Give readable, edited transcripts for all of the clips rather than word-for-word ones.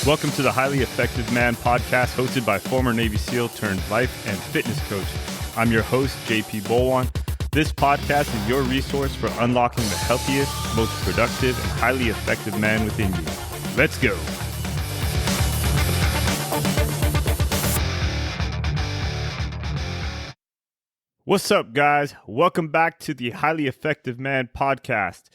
Welcome to the Highly Effective Man podcast, hosted by former Navy SEAL turned life and fitness coach. I'm your host, JP Bolwan. This podcast is your resource for unlocking the healthiest, most productive, and highly effective man within you. Let's go. What's up, guys? Welcome back to the Highly Effective Man podcast.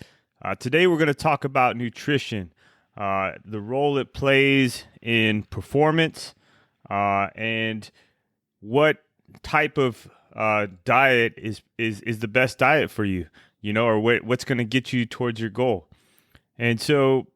Today, we're going to talk about nutrition. The role it plays in performance, and what type of diet is the best diet for you, or what's going to get you towards your goal. And so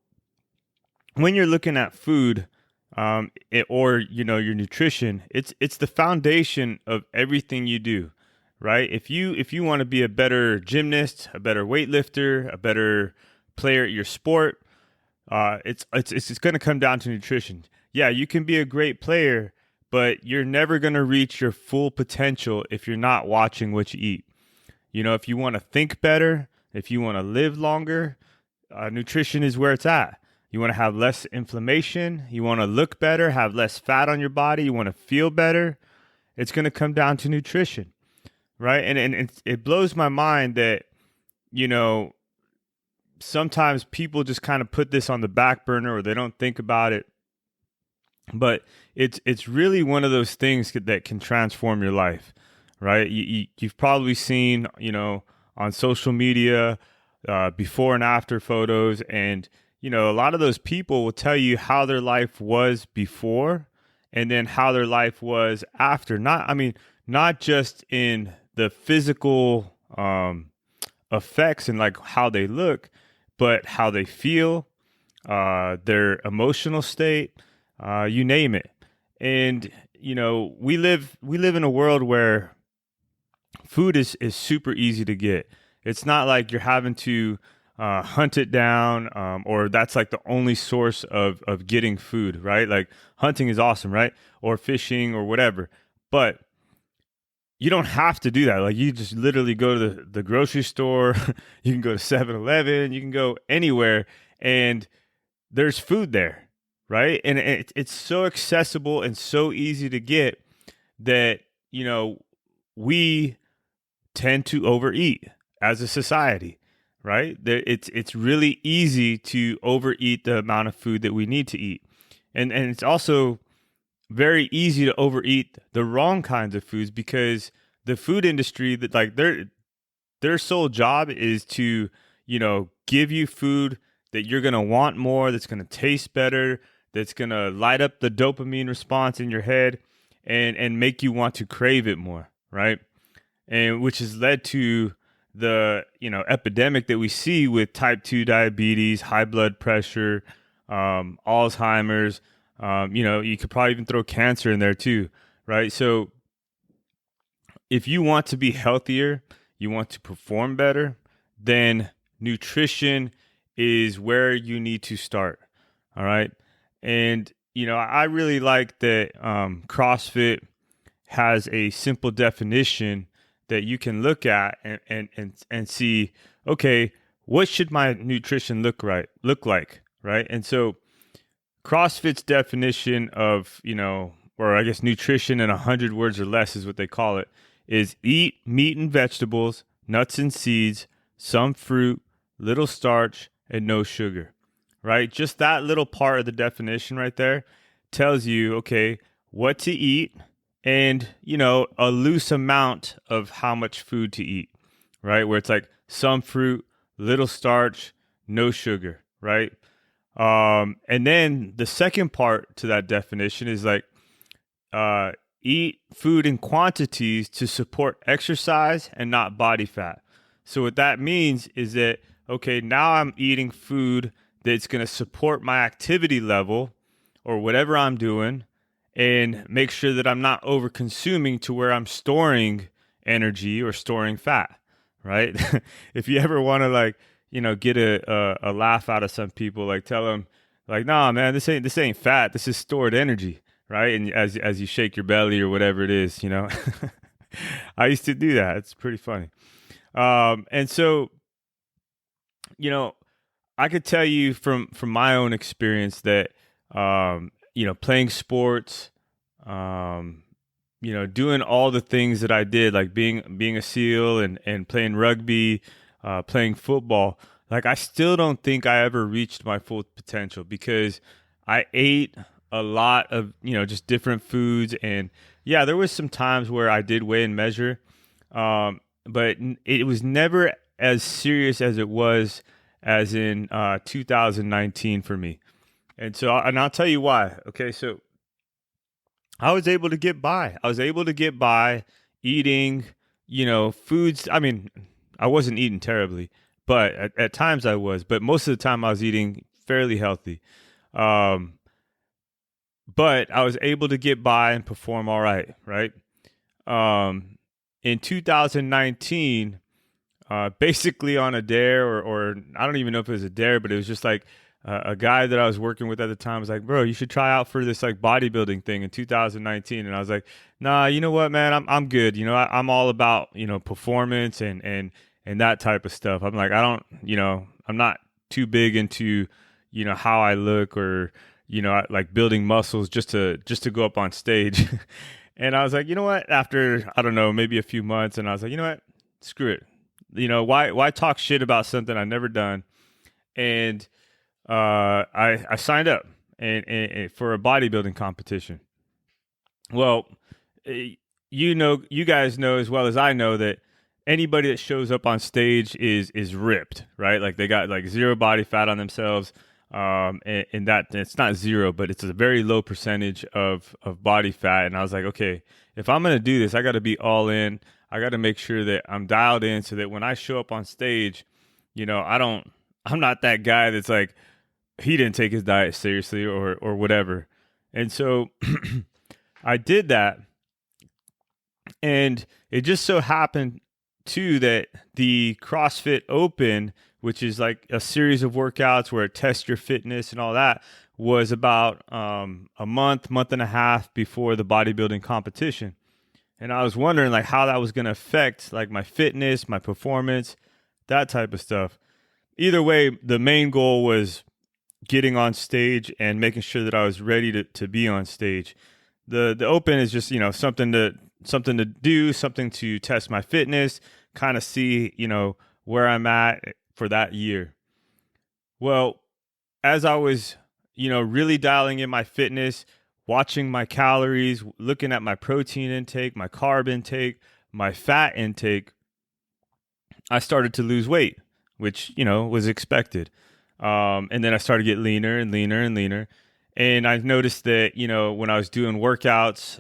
when you're looking at food, or your nutrition, it's the foundation of everything you do, right? If you want to be a better gymnast, a better weightlifter, a better player at your sport, it's going to come down to nutrition. Yeah, you can be a great player, but you're never going to reach your full potential if you're not watching what you eat. If you want to think better, if you want to live longer, nutrition is where it's at. You want to have less inflammation, you want to look better, have less fat on your body, you want to feel better. It's going to come down to nutrition, right? And it blows my mind that, sometimes people just kind of put this on the back burner or they don't think about it. But it's really one of those things that can transform your life, right? You've probably seen, on social media, before and after photos. And, a lot of those people will tell you how their life was before and then how their life was after. Not just in the physical effects and like how they look, but how they feel, their emotional state, you name it. And, we live in a world where food is super easy to get. It's not like you're having to hunt it down, or that's like the only source of getting food, right? Like hunting is awesome, right? Or fishing or whatever. But you don't have to do that. Like you just literally go to the grocery store, you can go to 7-Eleven, you can go anywhere and there's food there, right? And it's so accessible and so easy to get that, we tend to overeat as a society, right? It's really easy to overeat the amount of food that we need to eat. And it's also very easy to overeat the wrong kinds of foods because the food industry, that like their sole job is to, give you food that you're going to want more, that's going to taste better, that's going to light up the dopamine response in your head and make you want to crave it more, right? And which has led to the, epidemic that we see with type 2 diabetes, high blood pressure, Alzheimer's. You could probably even throw cancer in there too, right? So if you want to be healthier, you want to perform better, then nutrition is where you need to start. All right. And, I really like that CrossFit has a simple definition that you can look at and see, okay, what should my nutrition look like, right? And so CrossFit's definition of, or I guess nutrition in 100 words or less is what they call it, is eat meat and vegetables, nuts and seeds, some fruit, little starch, and no sugar, right? Just that little part of the definition right there tells you, okay, what to eat and, a loose amount of how much food to eat, right? Where it's like some fruit, little starch, no sugar, right? And then the second part to that definition is like, eat food in quantities to support exercise and not body fat. So what that means is that, okay, now I'm eating food that's going to support my activity level or whatever I'm doing and make sure that I'm not over consuming to where I'm storing energy or storing fat, right? If you ever want to get a laugh out of some people, like tell them like, nah, man, this ain't fat. This is stored energy. Right. And as you shake your belly or whatever it is, I used to do that. It's pretty funny. And so, I could tell you from my own experience that playing sports, doing all the things that I did, like being a SEAL and playing rugby, playing football. Like I still don't think I ever reached my full potential because I ate a lot of just different foods, and yeah, there was some times where I did weigh and measure, but it was never as serious as it was as in 2019 for me. And I'll tell you why. Okay, so I was able to get by. I was able to get by eating, foods. I mean, I wasn't eating terribly, but at times I was. But most of the time I was eating fairly healthy. Um, but I was able to get by and perform all right, right? Um, in 2019, basically on a dare, or I don't even know if it was a dare, but it was just like a guy that I was working with at the time was like, bro, you should try out for this like bodybuilding thing in 2019. And I was like, nah, you know what, man, I'm good. I'm all about, performance and that type of stuff. I'm like, I don't, I'm not too big into, how I look or, like building muscles just to go up on stage. And I was like, you know what, after, I don't know, maybe a few months, and I was like, you know what, screw it. Why talk shit about something I've never done? And I signed up and for a bodybuilding competition. Well, you guys know as well as I know that anybody that shows up on stage is ripped, right? Like they got like zero body fat on themselves, and that it's not zero, but it's a very low percentage of body fat. And I was like, okay, if I'm gonna do this, I got to be all in. I got to make sure that I'm dialed in so that when I show up on stage, I'm not that guy that's like, he didn't take his diet seriously or whatever. And so I did that. And it just so happened too that the CrossFit Open, which is like a series of workouts where it tests your fitness and all that, was about a month and a half before the bodybuilding competition. And I was wondering like how that was going to affect like my fitness, my performance, that type of stuff. Either way, the main goal was getting on stage and making sure that I was ready to be on stage. The Open is just, something to do, something to test my fitness, kind of see, where I'm at for that year. Well, as I was, really dialing in my fitness, watching my calories, looking at my protein intake, my carb intake, my fat intake, I started to lose weight, which, was expected. And then I started to get leaner and leaner and leaner. And I noticed that, when I was doing workouts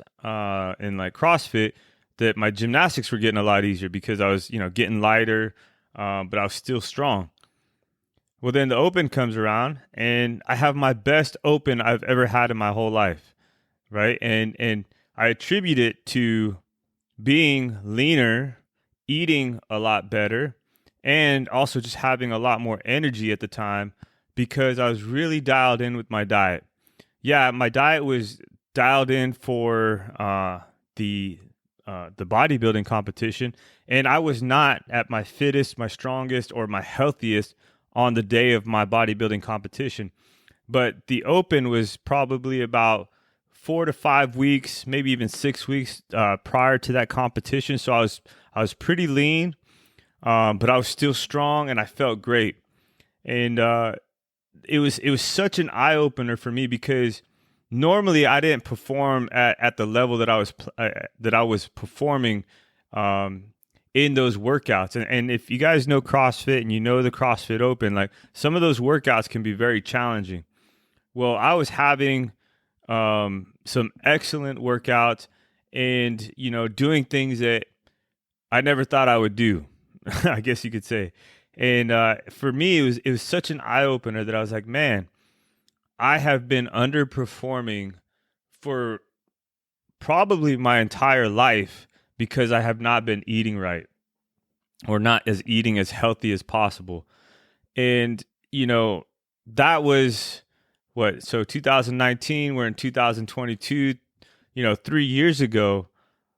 in like CrossFit, that my gymnastics were getting a lot easier because I was, getting lighter, but I was still strong. Well, then the Open comes around and I have my best Open I've ever had in my whole life, right? And I attribute it to being leaner, eating a lot better, and also just having a lot more energy at the time because I was really dialed in with my diet. Yeah, my diet was dialed in for the bodybuilding competition, and I was not at my fittest, my strongest, or my healthiest on the day of my bodybuilding competition. But the Open was probably about 4 to 5 weeks, maybe even 6 weeks prior to that competition. So I was pretty lean, but I was still strong, and I felt great. And it was such an eye opener for me because normally I didn't perform at the level that I was performing in those workouts. And if you guys know CrossFit and you know the CrossFit Open, like some of those workouts can be very challenging. Well, I was having some excellent workouts and, doing things that I never thought I would do, I guess you could say. And for me, it was such an eye opener that I was like, man, I have been underperforming for probably my entire life because I have not been eating right or not eating as healthy as possible. And, that was what? So 2019, we're in 2022, 3 years ago.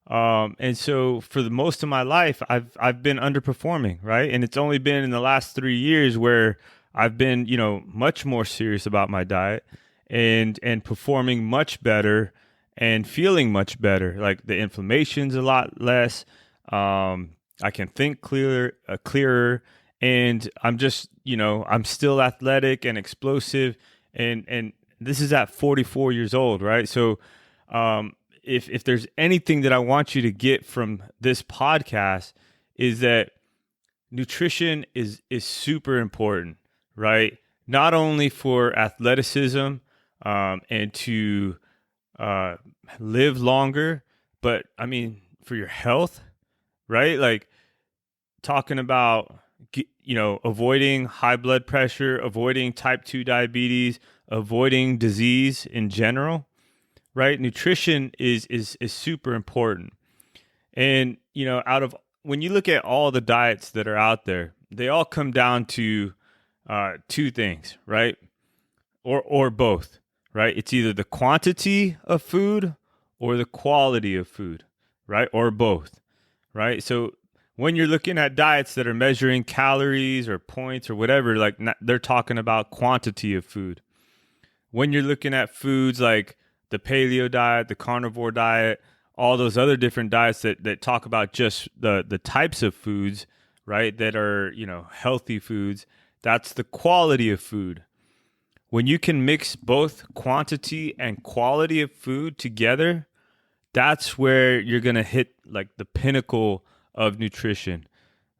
And so for the most of my life, I've been underperforming, right? And it's only been in the last 3 years where I've been, much more serious about my diet. and performing much better and feeling much better. Like the inflammation's a lot less. I can think clearer, and I'm just, I'm still athletic and explosive, and this is at 44 years old, right? So, if there's anything that I want you to get from this podcast is that nutrition is super important, right? Not only for athleticism, and to uh, live longer, but I mean for your health, right? Like talking about avoiding high blood pressure, avoiding type 2 diabetes, avoiding disease in general, right? Nutrition is super important. And out of when you look at all the diets that are out there, they all come down to two things, right? Or both, right? It's either the quantity of food or the quality of food, right? Or both, right? So when you're looking at diets that are measuring calories or points or whatever, like they're talking about quantity of food. When you're looking at foods like the paleo diet, the carnivore diet, all those other different diets that talk about just the types of foods, right, that are, healthy foods, that's the quality of food. When you can mix both quantity and quality of food together, that's where you're going to hit like the pinnacle of nutrition,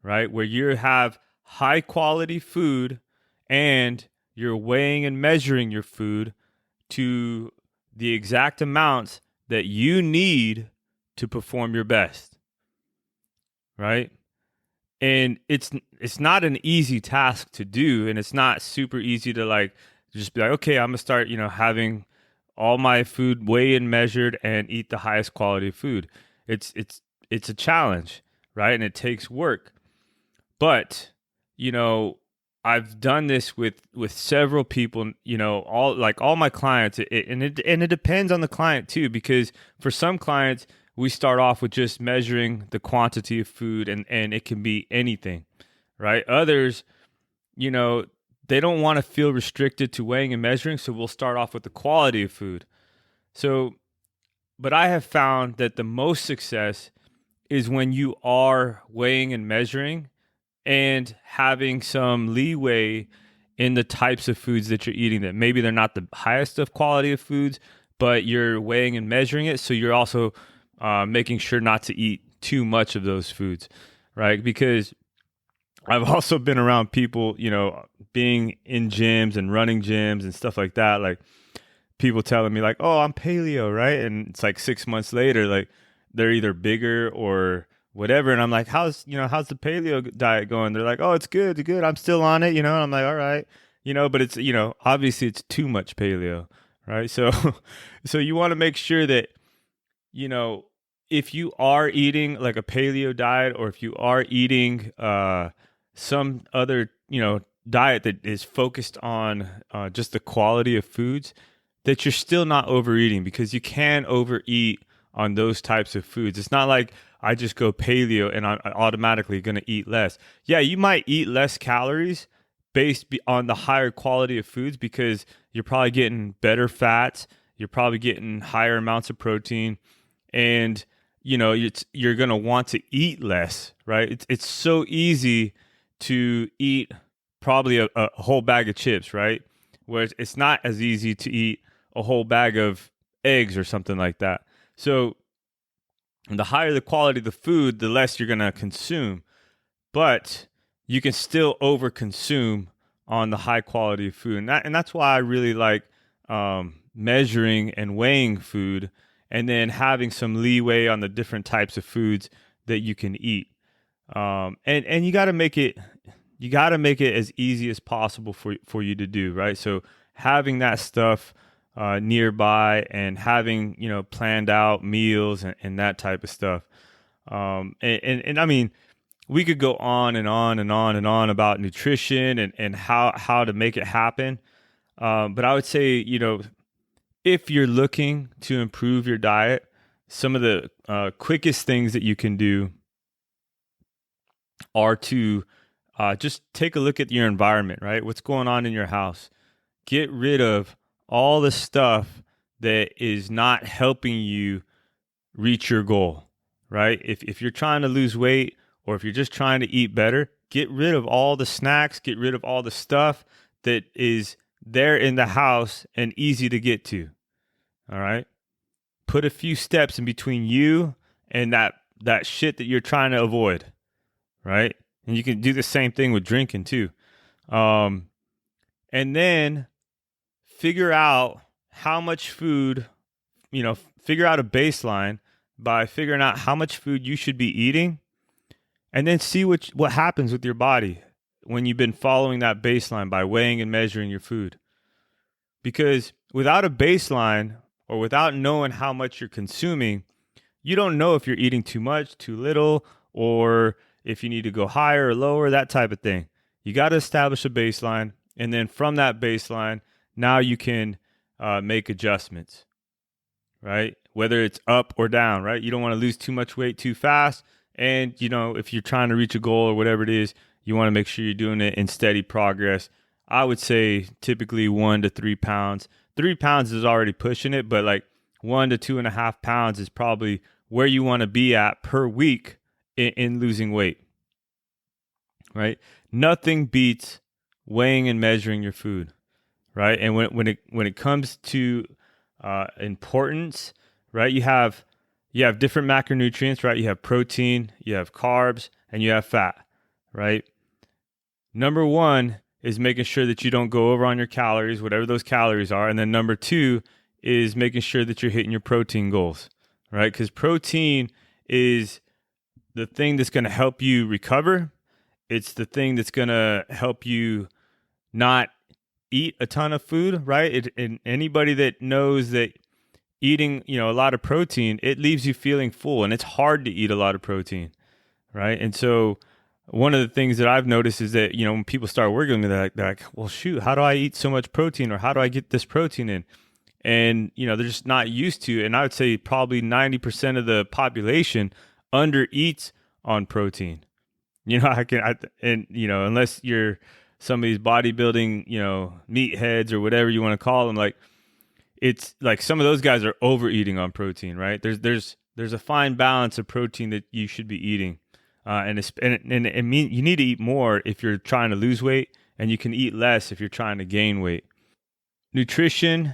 right? Where you have high quality food and you're weighing and measuring your food to the exact amounts that you need to perform your best, right? And it's not an easy task to do, and it's not super easy to like just be like, okay, I'm gonna start, having all my food weighed and measured and eat the highest quality of food. It's a challenge, right? And it takes work. But, I've done this with several people, all my clients, and it depends on the client too, because for some clients we start off with just measuring the quantity of food, and it can be anything, right? Others, they don't want to feel restricted to weighing and measuring, so we'll start off with the quality of food. So, but I have found that the most success is when you are weighing and measuring and having some leeway in the types of foods that you're eating, that maybe they're not the highest of quality of foods, but you're weighing and measuring it. So you're also making sure not to eat too much of those foods, right? Because I've also been around people, being in gyms and running gyms and stuff like that. Like people telling me like, oh, I'm paleo, right? And it's like 6 months later, like they're either bigger or whatever. And I'm like, how's the paleo diet going? They're like, oh, it's good. It's good. I'm still on it. And I'm like, all right, but it's, obviously it's too much paleo, right? So, so you want to make sure that, if you are eating like a paleo diet, or if you are eating, some other, diet that is focused on just the quality of foods, that you're still not overeating, because you can overeat on those types of foods. It's not like I just go paleo and I'm automatically going to eat less. Yeah, you might eat less calories based on the higher quality of foods, because you're probably getting better fats, you're probably getting higher amounts of protein, and you're going to want to eat less, right? It's so easy to eat probably a whole bag of chips, right? Whereas it's not as easy to eat a whole bag of eggs or something like that. So the higher the quality of the food, the less you're going to consume. But you can still overconsume on the high quality of food. And that's why I really like measuring and weighing food, and then having some leeway on the different types of foods that you can eat. And you got to make it as easy as possible for you to do, right? So having that stuff nearby, and having planned out meals and that type of stuff. And I mean, we could go on and on and on and on about nutrition and how to make it happen. But I would say, if you're looking to improve your diet, some of the quickest things that you can do are to just take a look at your environment, right? What's going on in your house? Get rid of all the stuff that is not helping you reach your goal, right? If you're trying to lose weight or if you're just trying to eat better, get rid of all the snacks, get rid of all the stuff that is there in the house and easy to get to. All right? Put a few steps in between you and that shit that you're trying to avoid, right? And you can do the same thing with drinking too. And then figure out how much food, figure out a baseline by figuring out how much food you should be eating, and then see what happens with your body when you've been following that baseline by weighing and measuring your food. Because without a baseline or without knowing how much you're consuming, you don't know if you're eating too much, too little, or if you need to go higher or lower, that type of thing. You got to establish a baseline, and then from that baseline, now you can make adjustments, right? Whether it's up or down, right? You don't want to lose too much weight too fast. And, if you're trying to reach a goal or whatever it is, you want to make sure you're doing it in steady progress. I would say typically 1 to 3 pounds. 3 pounds is already pushing it, but like 1 to 2.5 pounds is probably where you want to be at per week in losing weight, right? Nothing beats weighing and measuring your food, right? And when it comes to importance, right? You have different macronutrients, right? You have protein, you have carbs, and you have fat, right? Number one is making sure that you don't go over on your calories, whatever those calories are. And then number two is making sure that you're hitting your protein goals, right? Because protein is the thing that's going to help you recover. It's the thing that's going to help you not eat a ton of food, right? And anybody that knows that eating, a lot of protein, it leaves you feeling full, and it's hard to eat a lot of protein, right? And so one of the things that I've noticed is that, when people start working with me, they're like, well, shoot, how do I eat so much protein, or how do I get this protein in? And, they're just not used to it. And I would say probably 90% of the population under eats on protein. Unless you're some of these bodybuilding, meatheads or whatever you want to call them, like, it's like some of those guys are overeating on protein, right? There's a fine balance of protein that you should be eating, and it mean you need to eat more if you're trying to lose weight, and you can eat less if you're trying to gain weight. Nutrition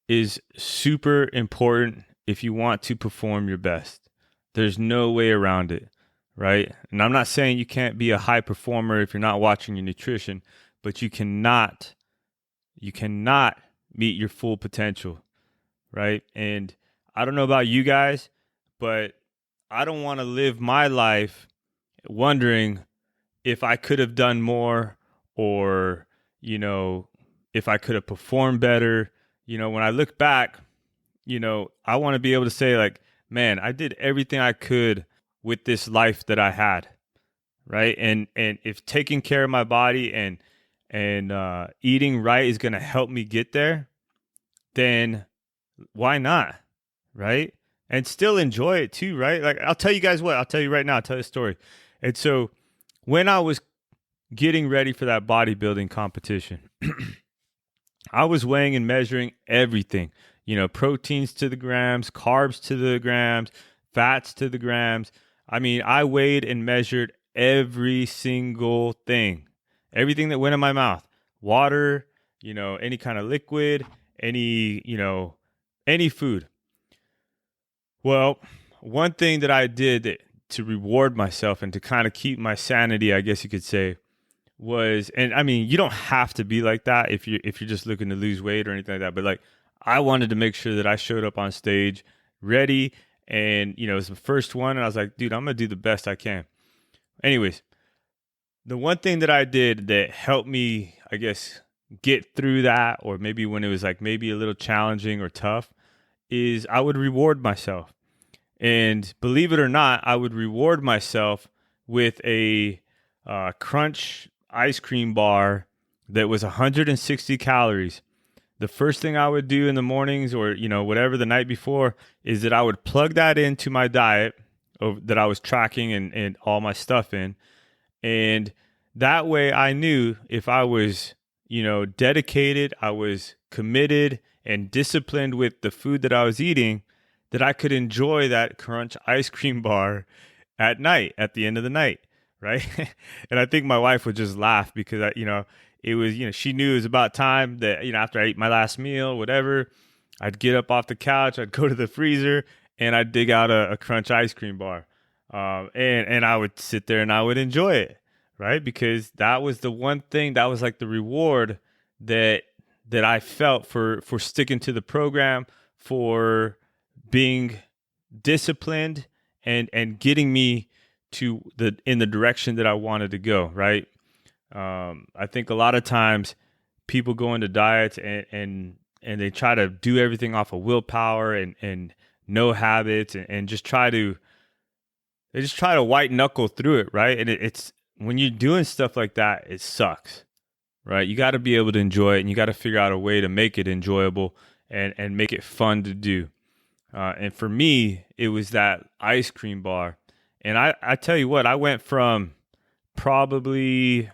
is super important if you want to perform your best. There's no way around it, right? And I'm not saying you can't be a high performer if you're not watching your nutrition, but you cannot meet your full potential, right? And I don't know about you guys, but I don't want to live my life wondering if I could have done more, or, if I could have performed better. When I look back, I want to be able to say, like, man, I did everything I could with this life that I had, right? And if taking care of my body and eating right is going to help me get there, then why not, right? And still enjoy it too, right? Like, I'll tell you guys what, I'll tell you right now, I'll tell you a story. And so when I was getting ready for that bodybuilding competition, I was weighing and measuring everything, proteins to the grams, carbs to the grams, fats to the grams. I mean, I weighed and measured every single thing, everything that went in my mouth, water, any kind of liquid, any food. Well, one thing that I did to reward myself and to kind of keep my sanity, I guess you could say, was, and I mean, you don't have to be like that if you're just looking to lose weight or anything like that, but like, I wanted to make sure that I showed up on stage ready, and it was the first one, and I was like, dude, I'm gonna do the best I can. Anyways, the one thing that I did that helped me, I guess, get through that, or maybe when it was like maybe a little challenging or tough, is I would reward myself. And believe it or not, I would reward myself with a Crunch ice cream bar that was 160 calories. The first thing I would do in the mornings, or whatever the night before, is that I would plug that into my diet that I was tracking and all my stuff in. And that way I knew if I was dedicated, I was committed and disciplined with the food that I was eating, that I could enjoy that Crunch ice cream bar at night, at the end of the night, right? And I think my wife would just laugh because it was, she knew it was about time that, after I ate my last meal, whatever, I'd get up off the couch, I'd go to the freezer, and I'd dig out a Crunch ice cream bar. And I would sit there and I would enjoy it, right? Because that was the one thing that was like the reward that I felt for sticking to the program, for being disciplined and getting me in the direction that I wanted to go, right? I think a lot of times people go into diets and they try to do everything off of willpower and no habits and just try to white knuckle through it, right? And it's when you're doing stuff like that, it sucks, right? You got to be able to enjoy it, and you got to figure out a way to make it enjoyable and make it fun to do. And for me, it was that ice cream bar. And I tell you what, I went from probably,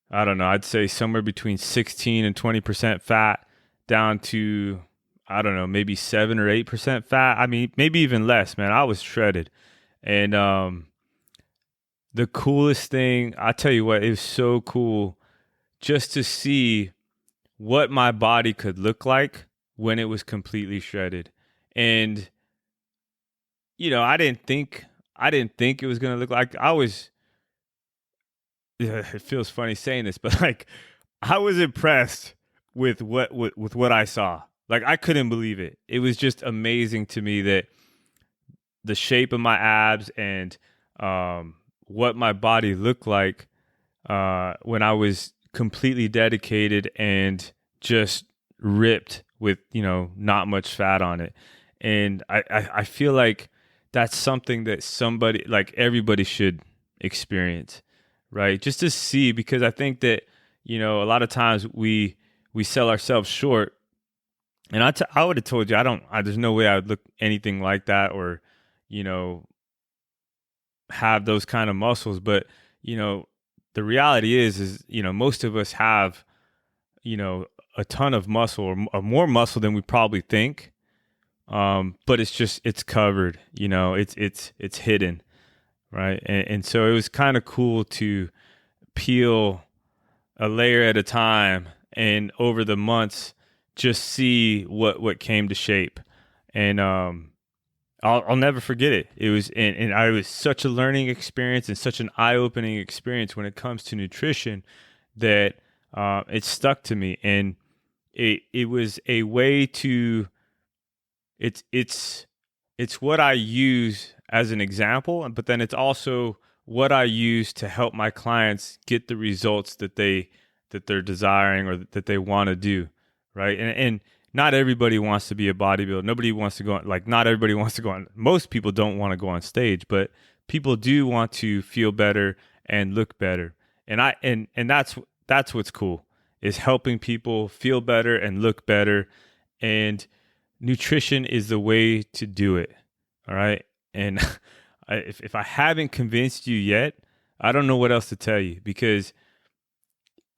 I don't know, I'd say somewhere between 16 and 20% fat down to, I don't know, maybe 7 or 8% fat. I mean, maybe even less, man. I was shredded. And the coolest thing, I tell you what, it was so cool just to see what my body could look like when it was completely shredded. And, I didn't think it was going to look like it feels funny saying this, but like I was impressed with what I saw. Like I couldn't believe it. It was just amazing to me that the shape of my abs and what my body looked like when I was completely dedicated and just ripped with, not much fat on it. And I feel like that's something that everybody should experience, right? Just to see, because I think that, a lot of times we sell ourselves short. And I would have told you, there's no way I would look anything like that or, have those kind of muscles. But, the reality is, most of us have, a ton of muscle or more muscle than we probably think. But it's covered, it's hidden. Right. And so it was kind of cool to peel a layer at a time and over the months, just see what came to shape. And, I'll never forget it. It was, and I was such a learning experience and such an eye-opening experience when it comes to nutrition that it stuck to me. And it was a way to, it's what I use as an example, but then it's also what I use to help my clients get the results that they're desiring or that they want to do, right? And not everybody wants to be a bodybuilder. Nobody wants to go on, not everybody wants to go on. Most people don't want to go on stage, but people do want to feel better and look better. And that's what's cool, is helping people feel better and look better. And nutrition is the way to do it. All right. And if I haven't convinced you yet, I don't know what else to tell you, because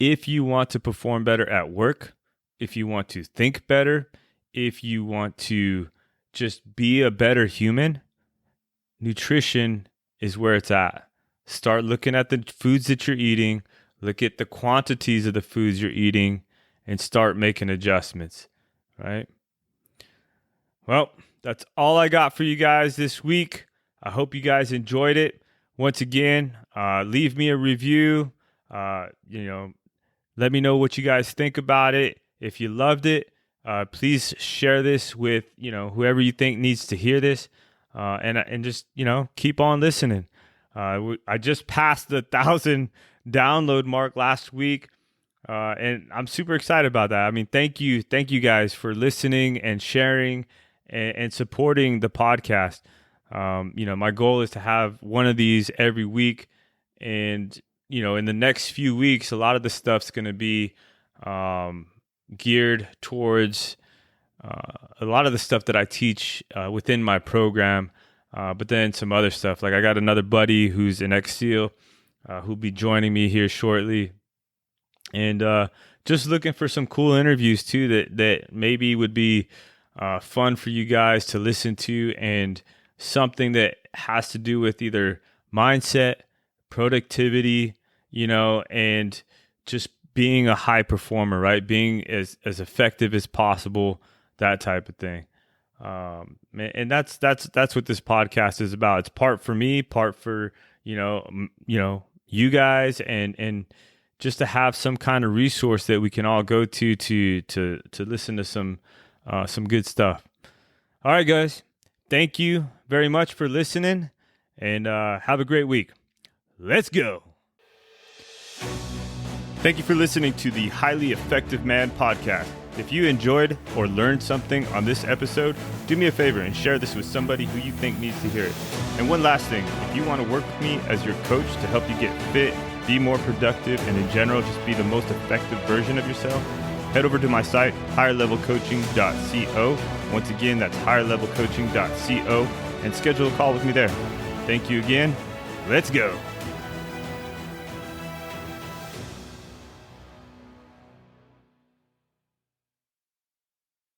if you want to perform better at work, if you want to think better, if you want to just be a better human, nutrition is where it's at. Start looking at the foods that you're eating, look at the quantities of the foods you're eating, and start making adjustments, right? Well, that's all I got for you guys this week. I hope you guys enjoyed it. Once again, leave me a review. Let me know what you guys think about it. If you loved it, please share this with, whoever you think needs to hear this, and just, keep on listening. I just passed the 1,000 download mark last week, and I'm super excited about that. I mean, thank you guys for listening and sharing and supporting the podcast. My goal is to have one of these every week, and in the next few weeks, a lot of the stuff's going to be geared towards a lot of the stuff that I teach within my program, but then some other stuff. Like I got another buddy who's an ex-SEAL who'll be joining me here shortly. And just looking for some cool interviews too that maybe would be fun for you guys to listen to, and something that has to do with either mindset, productivity, and just being a high performer, right? Being as effective as possible, that type of thing. And that's what this podcast is about. It's part for me, part for you guys, and just to have some kind of resource that we can all go to listen to some good stuff. All right, guys, thank you very much for listening, and have a great week. Let's go. Thank you for listening to the Highly Effective Man podcast. If you enjoyed or learned something on this episode, do me a favor and share this with somebody who you think needs to hear it. And one last thing, if you want to work with me as your coach to help you get fit, be more productive, and in general, just be the most effective version of yourself, head over to my site, higherlevelcoaching.co. Once again, that's higherlevelcoaching.co, and schedule a call with me there. Thank you again. Let's go.